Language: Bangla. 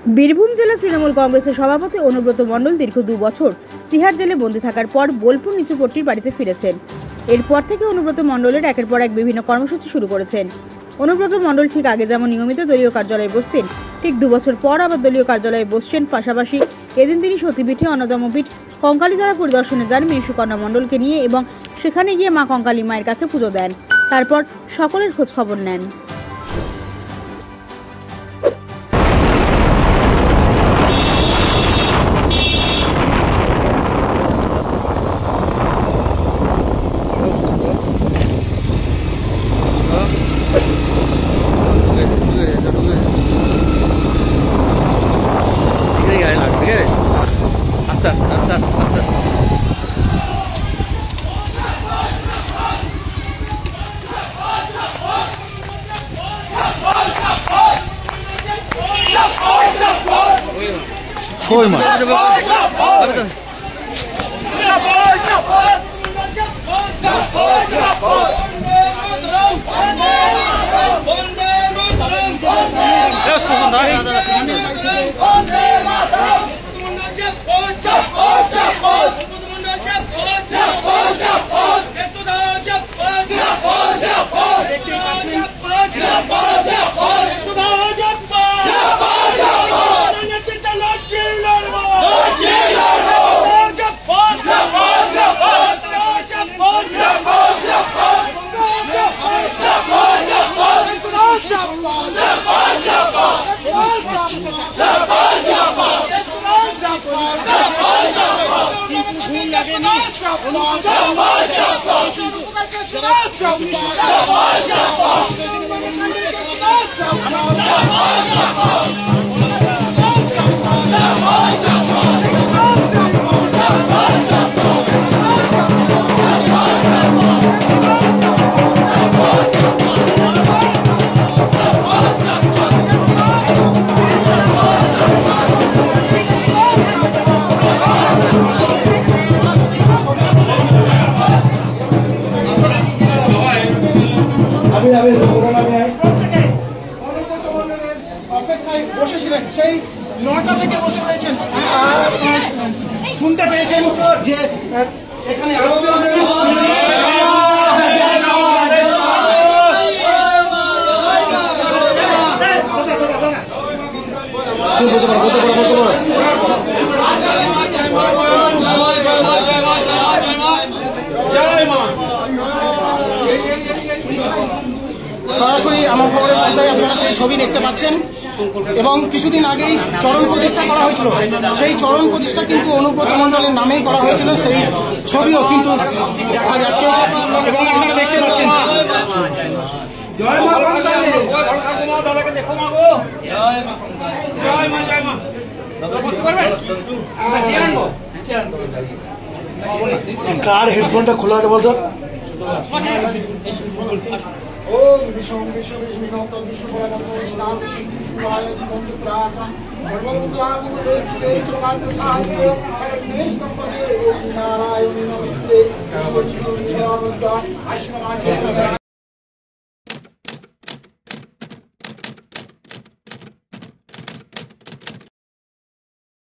বীরভূম জেলা তৃণমূল কংগ্রেসের সভাপতি অনুব্রত মণ্ডল দীর্ঘ 2 বছর তিহার জেলে বন্দী থাকার পর বোলপুর নিচুপট্টির বাড়িতে ফিরেছেন। এরপর থেকে অনুব্রত মণ্ডলের একের পর এক বিভিন্ন কর্মসূচি শুরু করেছেন। অনুব্রত মণ্ডল ঠিক আগে যেমন নিয়মিত দলীয় কার্যালয়ে বসতেন, ঠিক 2 বছর পর আবার দলীয় কার্যালয়ে বসছেন। পাশাপাশি এদিন তিনি সতীপীঠে অন্যতম পীঠ কঙ্কালীতলা পরিদর্শনে যান মেয়ে সুকন্যা মণ্ডলকে নিয়ে এবং সেখানে গিয়ে মা কঙ্কালী মায়ের কাছে পুজো দেন। তারপর সকলের খোঁজ খবর নেন। Foi, mano. বসেছিলেন সেই 9টা থেকে বসে রয়েছেন, শুনতে পেয়েছেন যে এখানে আসবে। সরাসরি আমার খবরের পর্দায় আপনারা সেই ছবি দেখতে পাচ্ছেন এবং কিছুদিন আগেই চরণ প্রতিষ্ঠা করা হয়েছিল। সেই চরণ প্রতিষ্ঠা কিন্তু অনুব্রত মণ্ডলের নামেই করা হয়েছিল, সেই ছবিও কিন্তু দেখা যাচ্ছে এবং আপনারা দেখতে পাচ্ছেন। জয় মা কার হেডফোনটা খোলা আছে বলতো? ओम विष्णु विष्णु विष्णु नमः विष्णु भगवान नाम विष्णु शिवाय जीवन प्रार्थना सर्वोपयागु लेचिके चरणार्थ कार्ये परमेश नमः नारायण नमस्ते विष्णु विष्णु विष्णु आश्रम